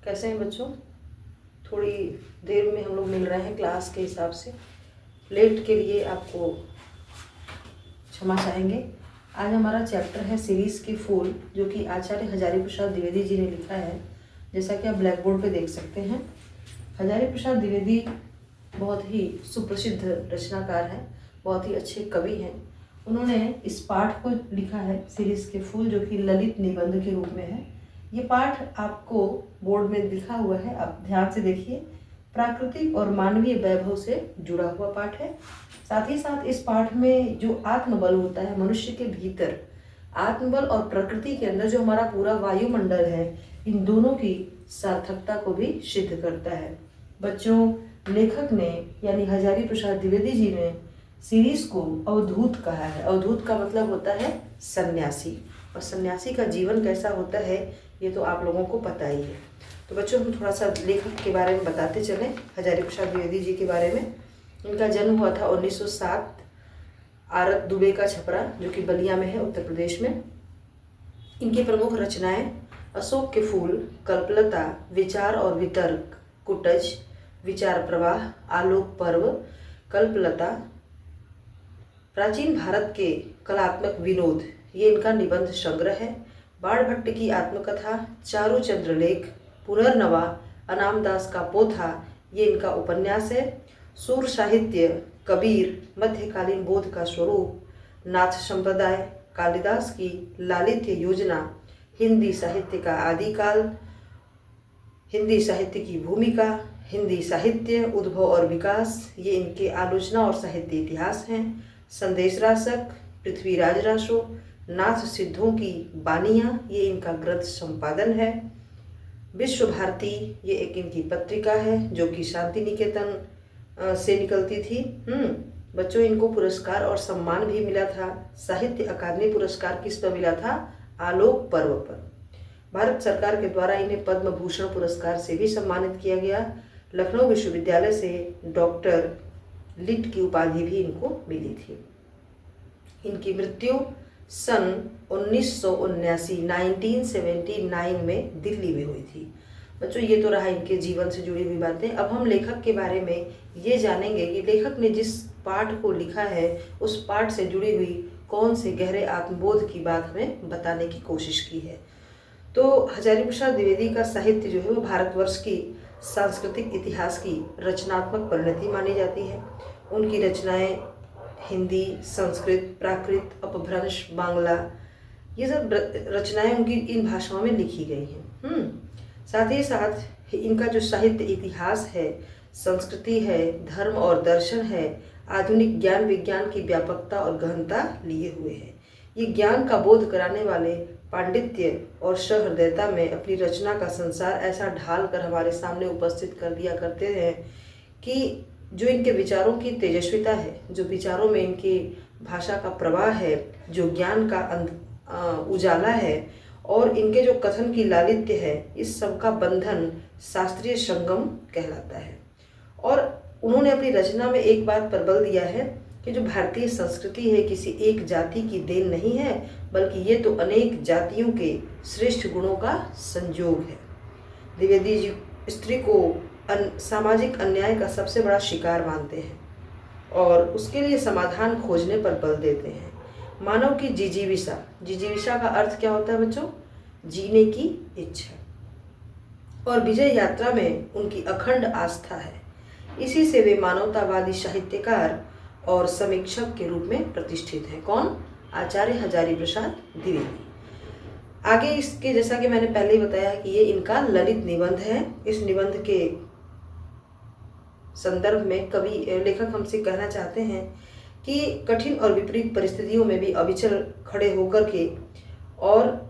कैसे हैं बच्चों? थोड़ी देर में हम लोग मिल रहे हैं क्लास के हिसाब से। लेट के लिए आपको क्षमा चाहेंगे। आज हमारा चैप्टर है सीरीज़ के फूल, जो कि आचार्य हजारी प्रसाद द्विवेदी जी ने लिखा है। जैसा कि आप ब्लैक बोर्ड पर देख सकते हैं, हजारी प्रसाद द्विवेदी बहुत ही सुप्रसिद्ध रचनाकार हैं, बहुत ही अच्छे कवि हैं। उन्होंने इस पाठ को लिखा है सीरीज़ के फूल, जो कि ललित निबंध के रूप में है। ये पाठ आपको बोर्ड में लिखा हुआ है, आप ध्यान से देखिए। प्राकृतिक और मानवीय वैभव से जुड़ा हुआ पाठ है। साथ ही साथ इस पाठ में जो आत्मबल होता है मनुष्य के भीतर, आत्मबल और प्रकृति के अंदर जो हमारा पूरा वायुमंडल है, इन दोनों की सार्थकता को भी सिद्ध करता है। बच्चों, लेखक ने यानी हजारी प्रसाद द्विवेदी जी ने सीरीज को अवधूत कहा है। अवधूत का मतलब होता है सन्यासी, और सन्यासी का जीवन कैसा होता है ये तो आप लोगों को पता ही है। तो बच्चों, हम थोड़ा सा लेखक के बारे में बताते चलें, हजारी प्रसाद द्विवेदी जी के बारे में। इनका जन्म हुआ था 1907 आरत दुबे का छपरा, जो कि बलिया में है, उत्तर प्रदेश में। इनकी प्रमुख रचनाएं अशोक के फूल, कल्पलता, विचार और वितर्क, कुटज, विचार प्रवाह, आलोक पर्व, कल्पलता, प्राचीन भारत के कलात्मक विनोद, ये इनका निबंध संग्रह है। बाणभट्ट की आत्मकथा, चारू चंद्रलेख, पुनर्नवा, अनामदास का पोथा, ये इनका उपन्यास है। सूर साहित्य, कबीर, मध्यकालीन बोध का स्वरूप, नाथ संप्रदाय, कालिदास की लालित्य योजना, हिंदी साहित्य का आदिकाल, हिंदी साहित्य की भूमिका, हिंदी साहित्य, उद्भव और विकास, ये इनके आलोचना और साहित्य इतिहास हैं। संदेश रासक, पृथ्वीराज रासो, नाथ सिद्धों की बानियाँ, ये इनका ग्रंथ संपादन है। विश्व भारती, ये एक इनकी पत्रिका है जो कि शांति निकेतन से निकलती थी। बच्चों, इनको पुरस्कार और सम्मान भी मिला था। साहित्य अकादमी पुरस्कार किस पर मिला था? आलोक पर्व पर। भारत सरकार के द्वारा इन्हें पद्म भूषण पुरस्कार से भी सम्मानित किया गया। लखनऊ विश्वविद्यालय से डॉक्टर लिट की उपाधि भी इनको मिली थी। इनकी मृत्यु सन 1979 में दिल्ली में हुई थी। बच्चों, ये तो रहा इनके जीवन से जुड़ी हुई बातें। अब हम लेखक के बारे में ये जानेंगे कि लेखक ने जिस पाठ को लिखा है उस पाठ से जुड़ी हुई कौन से गहरे आत्मबोध की बात हमें बताने की कोशिश की है। तो हजारी प्रसाद द्विवेदी का साहित्य जो है वो भारतवर्ष की सांस्कृतिक इतिहास की रचनात्मक परिणति मानी जाती है। उनकी रचनाएं हिंदी, संस्कृत, प्राकृत, अपभ्रंश, बांग्ला, ये सब रचनाएं उनकी इन भाषाओं में लिखी गई हैं। साथ ही साथ इनका जो साहित्य इतिहास है, संस्कृति है, धर्म और दर्शन है, आधुनिक ज्ञान विज्ञान की व्यापकता और गहनता लिए हुए है। ये ज्ञान का बोध कराने वाले पांडित्य और सहृदयता में अपनी रचना का संसार ऐसा ढाल कर हमारे सामने उपस्थित कर दिया करते हैं कि जो इनके विचारों की तेजस्विता है, जो विचारों में इनकी भाषा का प्रवाह है, जो ज्ञान का उजाला है और इनके जो कथन की लालित्य है, इस सब का बंधन शास्त्रीय संगम कहलाता है। और उन्होंने अपनी रचना में एक बात पर बल दिया है कि जो भारतीय संस्कृति है किसी एक जाति की देन नहीं है, बल्कि ये तो अनेक जातियों के श्रेष्ठ गुणों का संयोग है। द्विवेदी जी स्त्री को सामाजिक अन्याय का सबसे बड़ा शिकार मानते हैं और उसके लिए समाधान खोजने पर बल देते हैं। मानव की जिजीविषा, जिजीविषा का अर्थ क्या होता है बच्चों? जीने की इच्छा। और विजय यात्रा में उनकी अखंड आस्था है। इसी से वे मानवतावादी साहित्यकार और समीक्षक के रूप में प्रतिष्ठित हैं। कौन? आचार्य हजारी प्रसाद द्विवेदी। आगे इसके, जैसा कि मैंने पहले ही बताया कि ये इनका ललित निबंध है। इस निबंध के संदर्भ में लेखक हमसे कहना चाहते हैं कि कठिन और विपरीत परिस्थितियों में भी अविचल खड़े होकर के और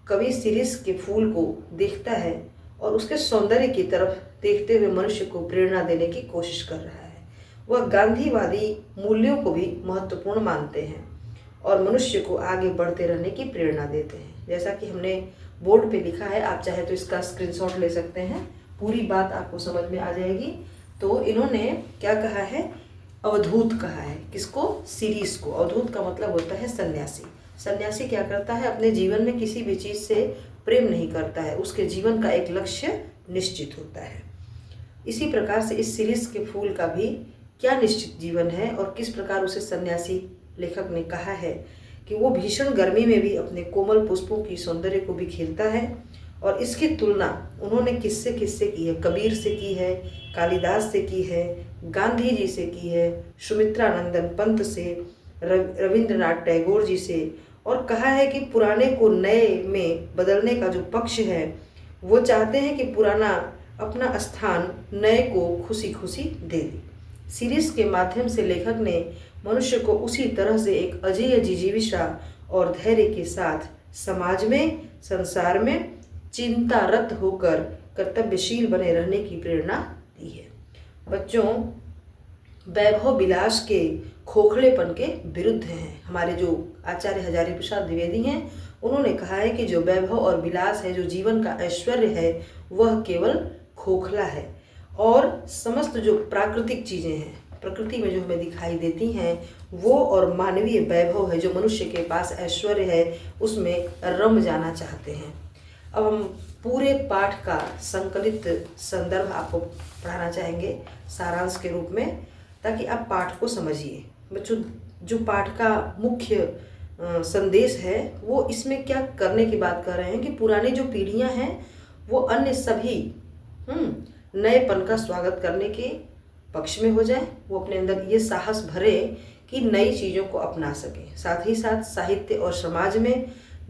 कवि सीरीज के फूल को देखता है और उसके सौंदर्य की तरफ देखते हुए मनुष्य को प्रेरणा देने की कोशिश कर रहा है। वह गांधीवादी मूल्यों को भी महत्वपूर्ण मानते हैं और मनुष्य को आगे बढ़ते रहने की प्रेरणा देते हैं। जैसा कि हमने बोर्ड पे लिखा है, आप चाहे तो इसका स्क्रीनशॉट ले सकते हैं, पूरी बात आपको समझ में आ जाएगी। तो इन्होंने क्या कहा है अवधूत कहा है। किसको? सीरीज को। अवधूत का मतलब होता है सन्यासी। सन्यासी क्या करता है? अपने जीवन में किसी भी चीज़ से प्रेम नहीं करता है, उसके जीवन का एक लक्ष्य निश्चित होता है। इसी प्रकार से इस सीरीज के फूल का भी क्या निश्चित जीवन है और किस प्रकार उसे सन्यासी लेखक ने कहा है कि वो भीषण गर्मी में भी अपने कोमल पुष्पों की सौंदर्य को भी खिलता है। और इसकी तुलना उन्होंने किससे की है? कबीर से की है, कालिदास से की है, गांधी जी से की है, सुमित्रानंदन पंत से, रविंद्रनाथ टैगोर जी से, और कहा है कि पुराने को नए में बदलने का जो पक्ष है वो चाहते हैं कि पुराना अपना स्थान नए को खुशी खुशी दे दे। सीरीज के माध्यम से लेखक ने मनुष्य को उसी तरह से एक अजेय जिजीविषा और धैर्य के साथ समाज में, संसार में चिंतारत होकर कर्तव्यशील बने रहने की प्रेरणा दी है। बच्चों, वैभव विलास के खोखलेपन के विरुद्ध हैं। हमारे जो आचार्य हजारी प्रसाद द्विवेदी हैं, उन्होंने कहा है कि जो वैभव और विलास है, जो जीवन का ऐश्वर्य है, वह केवल खोखला है और समस्त जो प्राकृतिक चीज़ें हैं, प्रकृति में जो हमें दिखाई देती हैं, वो और मानवीय वैभव है, जो मनुष्य के पास ऐश्वर्य है, उसमें रम जाना चाहते हैं। अब हम पूरे पाठ का संकलित संदर्भ आपको पढ़ाना चाहेंगे सारांश के रूप में, ताकि आप पाठ को समझिए। बच्चों, जो पाठ का मुख्य संदेश है वो इसमें क्या करने की बात कर रहे हैं कि पुरानी जो पीढ़ियां हैं वो अन्य सभी नएपन का स्वागत करने के पक्ष में हो जाए। वो अपने अंदर ये साहस भरे कि नई चीज़ों को अपना सकें। साथ ही साथ साहित्य और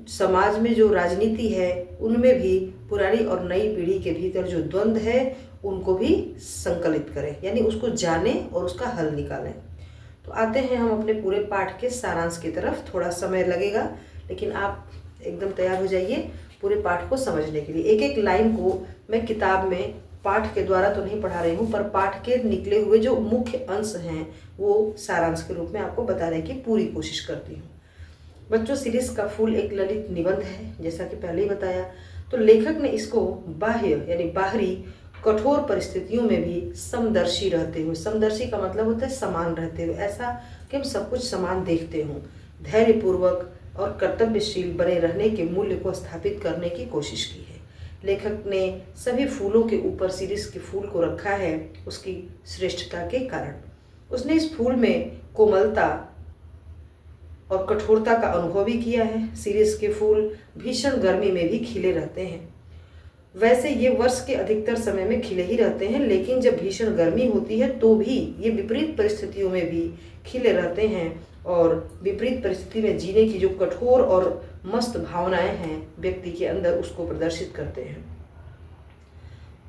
समाज में जो राजनीति है उनमें भी पुरानी और नई पीढ़ी के भीतर जो द्वंद्व है उनको भी संकलित करें, यानी उसको जानें और उसका हल निकालें। तो आते हैं हम अपने पूरे पाठ के सारांश की तरफ। थोड़ा समय लगेगा, लेकिन आप एकदम तैयार हो जाइए पूरे पाठ को समझने के लिए। एक एक लाइन को मैं किताब में पाठ के द्वारा तो नहीं पढ़ा रही हूँ, पर पाठ के निकले हुए जो मुख्य अंश हैं वो सारांश के रूप में आपको बताने की पूरी कोशिश करती हूँ। बच्चों, सीरीज का फूल एक ललित निबंध है, जैसा कि पहले ही बताया। तो लेखक ने इसको बाह्य यानी बाहरी कठोर परिस्थितियों में भी समदर्शी रहते हुए, समदर्शी का मतलब होता है समान रहते हुए, ऐसा कि हम सब कुछ समान देखते हों, धैर्यपूर्वक और कर्तव्यशील बने रहने के मूल्य को स्थापित करने की कोशिश की है। लेखक ने सभी फूलों के ऊपर सीरीज के फूल को रखा है उसकी श्रेष्ठता के कारण। उसने इस फूल में कोमलता और कठोरता का अनुभव भी किया है। सीरीज के फूल भीषण गर्मी में भी खिले रहते हैं। वैसे ये वर्ष के अधिकतर समय में खिले ही रहते हैं, लेकिन जब भीषण गर्मी होती है तो भी ये विपरीत परिस्थितियों में भी खिले रहते हैं और विपरीत परिस्थिति में जीने की जो कठोर और मस्त भावनाएं हैं व्यक्ति के अंदर, उसको प्रदर्शित करते हैं।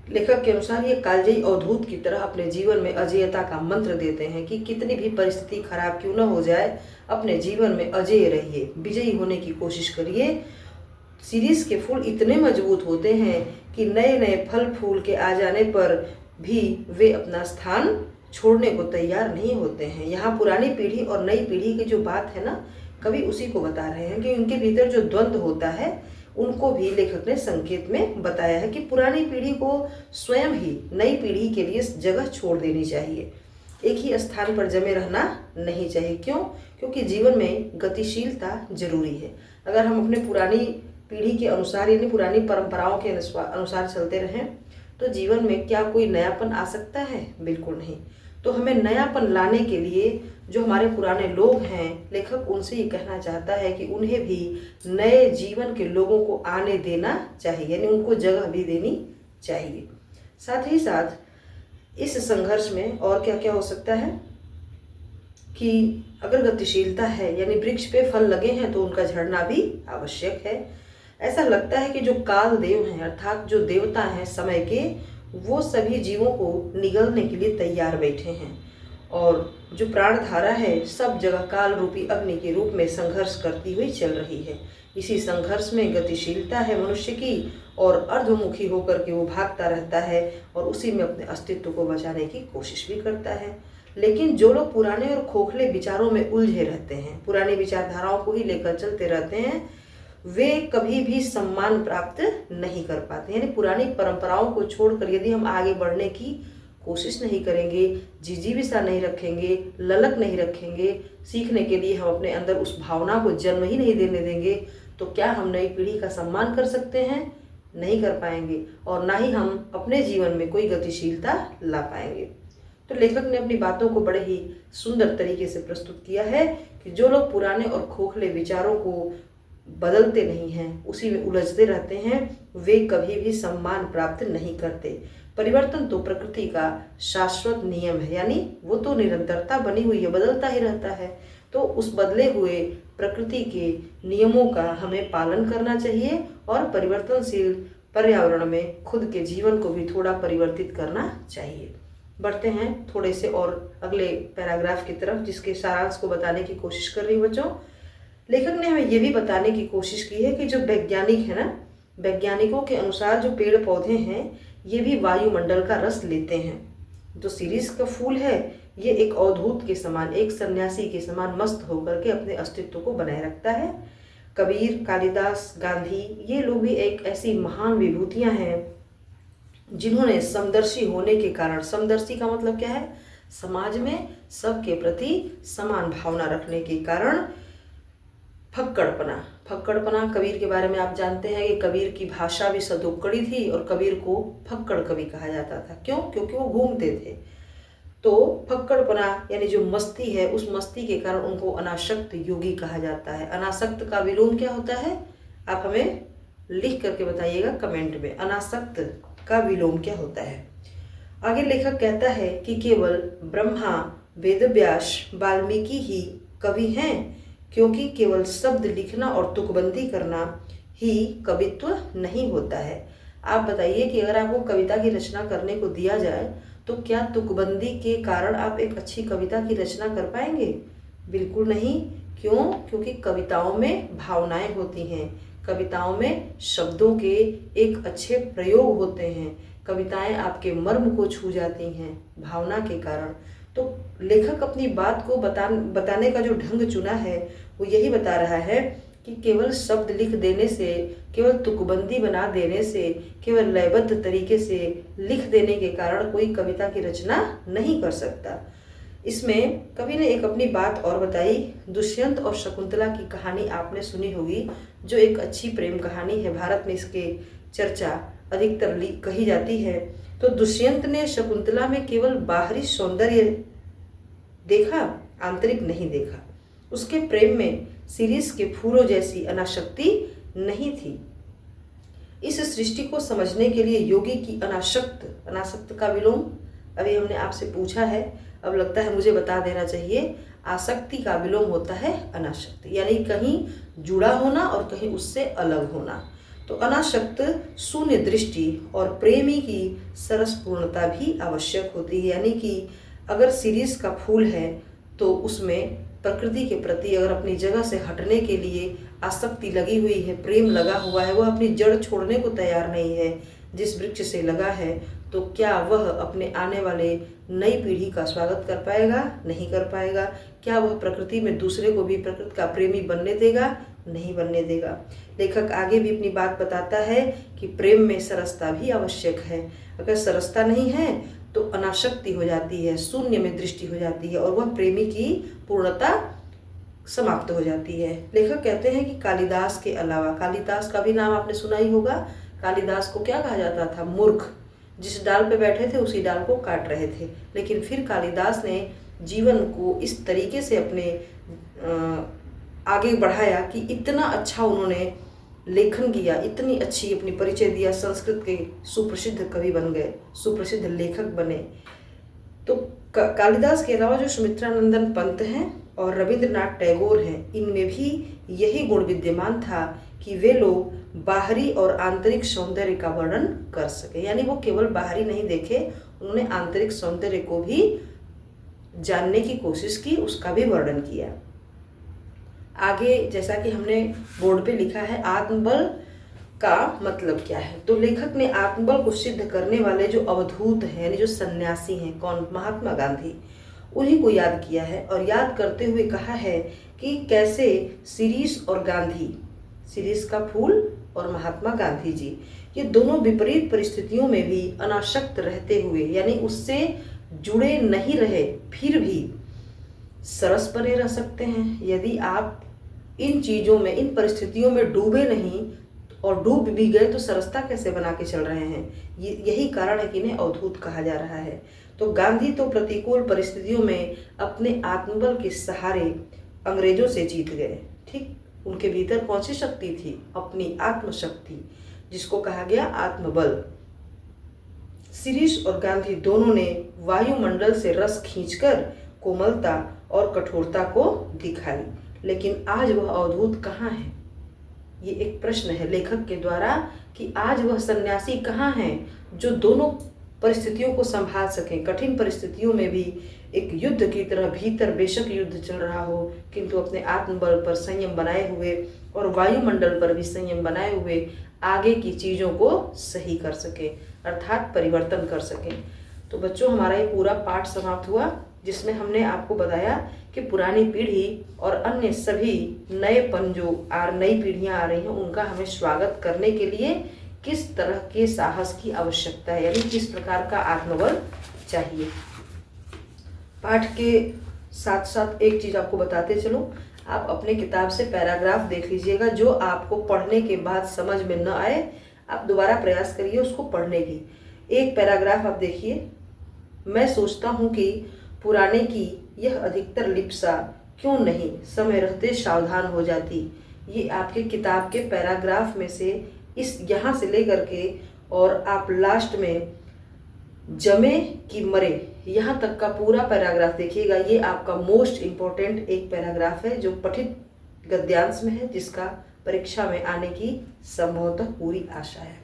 लेखक के अनुसार ये कालजयी अवधूत की तरह अपने जीवन में अजेयता का मंत्र देते हैं कि कितनी भी परिस्थिति खराब क्यों न हो जाए, अपने जीवन में अजेय रहिए, विजयी होने की कोशिश करिए। सीरीज के फूल इतने मजबूत होते हैं कि नए नए फल फूल के आ जाने पर भी वे अपना स्थान छोड़ने को तैयार नहीं होते हैं। यहाँ पुरानी पीढ़ी और नई पीढ़ी की जो बात है ना, कवि उसी को बता रहे हैं कि उनके भीतर जो द्वंद्व होता है उनको भी लेखक ने संकेत में बताया है कि पुरानी पीढ़ी को स्वयं ही नई पीढ़ी के लिए जगह छोड़ देनी चाहिए, एक ही स्थान पर जमे रहना नहीं चाहिए। क्यों? क्योंकि जीवन में गतिशीलता जरूरी है। अगर हम अपने पुरानी पीढ़ी के अनुसार यानी पुरानी परंपराओं के अनुसार चलते रहें तो जीवन में क्या कोई नयापन आ सकता है? बिल्कुल नहीं। तो हमें नयापन लाने के लिए जो हमारे पुराने लोग हैं, लेखक उनसे ये कहना चाहता है कि उन्हें भी नए जीवन के लोगों को आने देना चाहिए, यानी उनको जगह भी देनी चाहिए। साथ ही साथ इस संघर्ष में और क्या क्या हो सकता है कि अगर गतिशीलता है यानी वृक्ष पे फल लगे हैं तो उनका झड़ना भी आवश्यक है। ऐसा लगता है कि जो काल देव हैं अर्थात जो देवता हैं समय के, वो सभी जीवों को निगलने के लिए तैयार बैठे हैं और जो प्राणधारा है सब जगह काल रूपी अग्नि के रूप में संघर्ष करती हुई चल रही है। इसी संघर्ष में गतिशीलता है मनुष्य की और अर्धमुखी होकर के वो भागता रहता है और उसी में अपने अस्तित्व को बचाने की कोशिश भी करता है। लेकिन जो लोग पुराने और खोखले विचारों में उलझे रहते हैं, पुरानी विचारधाराओं को ही लेकर चलते रहते हैं, वे कभी भी सम्मान प्राप्त नहीं कर पाते। यानी पुरानी परंपराओं को छोड़कर यदि हम आगे बढ़ने की कोशिश नहीं करेंगे, जिजीविषा नहीं रखेंगे, ललक नहीं रखेंगे, सीखने के लिए हम अपने अंदर उस भावना को जन्म ही नहीं देने देंगे, तो क्या हम नई पीढ़ी का सम्मान कर सकते हैं? नहीं कर पाएंगे, और ना ही हम अपने जीवन में कोई गतिशीलता ला पाएंगे। तो लेखक ने अपनी बातों को बड़े ही सुंदर तरीके से प्रस्तुत किया है कि जो लोग पुराने और खोखले विचारों को बदलते नहीं हैं, उसी में उलझते रहते हैं, वे कभी भी सम्मान प्राप्त नहीं करते। परिवर्तन तो प्रकृति का शाश्वत नियम है, यानी वो तो निरंतरता बनी हुई है, बदलता ही रहता है। तो उस बदले हुए प्रकृति के नियमों का हमें पालन करना चाहिए और परिवर्तनशील पर्यावरण में खुद के जीवन को भी थोड़ा परिवर्तित करना चाहिए। बढ़ते हैं थोड़े से और अगले पैराग्राफ की तरफ, जिसके सारांश को बताने की कोशिश कर रही हूँ बच्चों। लेखक ने हमें ये भी बताने की कोशिश की है कि जो वैज्ञानिक है ना, वैज्ञानिकों के अनुसार जो पेड़ पौधे हैं ये भी वायुमंडल का रस लेते हैं। जो शिरीष का फूल है ये एक अवधूत के समान, एक सन्यासी के समान मस्त होकर के अपने अस्तित्व को बनाए रखता है। कबीर, कालिदास, गांधी, ये लोग भी एक ऐसी महान विभूतियां हैं जिन्होंने समदर्शी होने के कारण, समदर्शी का मतलब क्या है? समाज में सबके प्रति समान भावना रखने के कारण फक्कड़पना कबीर के बारे में आप जानते हैं कि कबीर की भाषा भी सदोकड़ी थी और कबीर को फक्कड़ कवि कहा जाता था। क्यों? क्योंकि वो घूमते थे। तो फक्कड़पना यानी जो मस्ती है, उस मस्ती के कारण उनको अनासक्त योगी कहा जाता है। अनासक्त का विलोम क्या होता है? आप हमें लिख करके बताइएगा कमेंट में, अनासक्त का विलोम क्या होता है। आगे लेखक कहता है कि केवल ब्रह्मा, वेदव्यास, वाल्मीकि ही कवि हैं, क्योंकि केवल शब्द लिखना और तुकबंदी करना ही कवित्व नहीं होता है। आप बताइए कि अगर आपको कविता की रचना करने को दिया जाए तो क्या तुकबंदी के कारण आप एक अच्छी कविता की रचना कर पाएंगे? बिल्कुल नहीं। क्यों? क्योंकि कविताओं में भावनाएं होती हैं, कविताओं में शब्दों के एक अच्छे प्रयोग होते हैं, कविताएं आपके मर्म को छू जाती हैं भावना के कारण। तो लेखक अपनी बात को बताने का जो ढंग चुना है वो यही बता रहा है कि केवल शब्द लिख देने से, केवल तुकबंदी बना देने से, केवल लयबद्ध तरीके से लिख देने के कारण कोई कविता की रचना नहीं कर सकता। इसमें कवि ने एक अपनी बात और बताई। दुष्यंत और शकुंतला की कहानी आपने सुनी होगी, जो एक अच्छी प्रेम कहानी है। भारत में इसके चर्चा अधिकतर कही जाती है। तो दुष्यंत ने शकुंतला में केवल बाहरी सौंदर्य देखा, आंतरिक नहीं देखा। उसके प्रेम में शिरीष के फूलों जैसी अनासक्ति नहीं थी। इस सृष्टि को समझने के लिए योगी की अनासक्त का विलोम अभी हमने आपसे पूछा है, अब लगता है मुझे बता देना चाहिए। आसक्ति का विलोम होता है अनासक्ति, यानी कहीं जुड़ा होना और कहीं उससे अलग होना। तो अनासक्त शून्य दृष्टि और प्रेमी की सरस पूर्णता भी आवश्यक होती है। यानी कि अगर शिरीष का फूल है तो उसमें प्रकृति के प्रति अगर अपनी जगह से हटने के लिए आसक्ति लगी हुई है, प्रेम लगा हुआ है, वह अपनी जड़ छोड़ने को तैयार नहीं है जिस वृक्ष से लगा है, तो क्या वह अपने आने वाले नई पीढ़ी का स्वागत कर पाएगा? नहीं कर पाएगा। क्या वह प्रकृति में दूसरे को भी प्रकृति का प्रेमी बनने देगा? नहीं बनने देगा। लेखक आगे भी अपनी बात बताता है कि प्रेम में सरसता भी आवश्यक है। अगर सरसता नहीं है तो अनासक्ति हो जाती है, शून्य में दृष्टि हो जाती है और वह प्रेमी की पूर्णता समाप्त हो जाती है। लेखक कहते हैं कि कालिदास के अलावा, कालिदास का भी नाम आपने सुना ही होगा। कालिदास को क्या कहा जाता था? मूर्ख। जिस डाल पे बैठे थे उसी डाल को काट रहे थे। लेकिन फिर कालिदास ने जीवन को इस तरीके से अपने आगे बढ़ाया कि इतना अच्छा उन्होंने लेखन किया, इतनी अच्छी अपनी परिचय दिया, संस्कृत के सुप्रसिद्ध कवि बन गए, सुप्रसिद्ध लेखक बने। तो कालिदास के अलावा जो सुमित्रानंदन पंत हैं और रविंद्रनाथ टैगोर हैं, इनमें भी यही गुण विद्यमान था कि वे लोग बाहरी और आंतरिक सौंदर्य का वर्णन कर सके। यानी वो केवल बाहरी नहीं देखे, उन्होंने आंतरिक सौंदर्य को भी जानने की कोशिश की, उसका भी वर्णन किया। आगे जैसा कि हमने बोर्ड पे लिखा है, आत्मबल का मतलब क्या है? तो लेखक ने आत्मबल को सिद्ध करने वाले जो अवधूत हैं, यानी जो सन्यासी हैं, कौन? महात्मा गांधी, उन्हीं को याद किया है और याद करते हुए कहा है कि कैसे शिरीष और गांधी, शिरीष का फूल और महात्मा गांधी जी, ये दोनों विपरीत परिस्थितियों में भी अनासक्त रहते हुए, यानी उससे जुड़े नहीं रहे, फिर भी सरस बने रह सकते हैं। यदि आप इन चीज़ों में, इन परिस्थितियों में डूबे नहीं और डूब भी गए तो सरसता कैसे बना के चल रहे हैं? यही कारण है कि इन्हें अवधूत कहा जा रहा है। तो गांधी तो प्रतिकूल परिस्थितियों में अपने आत्मबल के सहारे अंग्रेजों से जीत गए। ठीक, उनके भीतर कौन सी शक्ति थी? अपनी आत्मशक्ति, जिसको कहा गया आत्मबल। शिरीष और गांधी दोनों ने वायुमंडल से रस खींचकर कोमलता और कठोरता को दिखाई, लेकिन आज वह अवधूत कहाँ है? ये एक प्रश्न है लेखक के द्वारा कि आज वह सन्यासी कहाँ हैं जो दोनों परिस्थितियों को संभाल सकें। कठिन परिस्थितियों में भी एक युद्ध की तरह भीतर बेशक युद्ध चल रहा हो, किंतु अपने आत्मबल पर संयम बनाए हुए और वायुमंडल पर भी संयम बनाए हुए आगे की चीज़ों को सही कर सके, अर्थात परिवर्तन कर सकें। तो बच्चों, हमारा ये पूरा पाठ समाप्त हुआ, जिसमें हमने आपको बताया कि पुरानी पीढ़ी और अन्य सभी नएपन जो नई पीढ़ियां आ रही हैं, उनका हमें स्वागत करने के लिए किस तरह के साहस की आवश्यकता है, यानी किस प्रकार का आत्मबल चाहिए। पाठ के साथ साथ एक चीज़ आपको बताते चलो, आप अपने किताब से पैराग्राफ देख लीजिएगा। जो आपको पढ़ने के बाद समझ में न आए, आप दोबारा प्रयास करिए उसको पढ़ने की। एक पैराग्राफ आप देखिए, मैं सोचता हूँ कि पुराने की यह अधिकतर लिप्सा क्यों नहीं समय रहते सावधान हो जाती। ये आपके किताब के पैराग्राफ में से इस यहाँ से लेकर के और आप लास्ट में जमे कि मरे यहाँ तक का पूरा पैराग्राफ देखिएगा। ये आपका मोस्ट इम्पोर्टेंट एक पैराग्राफ है जो पठित गद्यांश में है, जिसका परीक्षा में आने की संभवतः पूरी आशा है।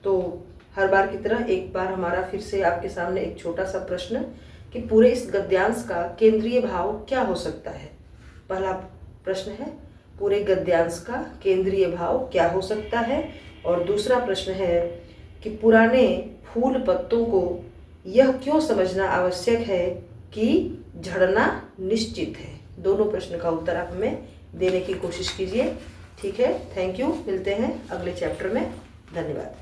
तो हर बार की तरह एक बार हमारा फिर से आपके सामने एक छोटा सा प्रश्न कि पूरे इस गद्यांश का केंद्रीय भाव क्या हो सकता है। पहला प्रश्न है, पूरे गद्यांश का केंद्रीय भाव क्या हो सकता है, और दूसरा प्रश्न है कि पुराने फूल पत्तों को यह क्यों समझना आवश्यक है कि झड़ना निश्चित है। दोनों प्रश्न का उत्तर आप हमें देने की कोशिश कीजिए। ठीक है, थैंक यू, मिलते हैं अगले चैप्टर में। धन्यवाद।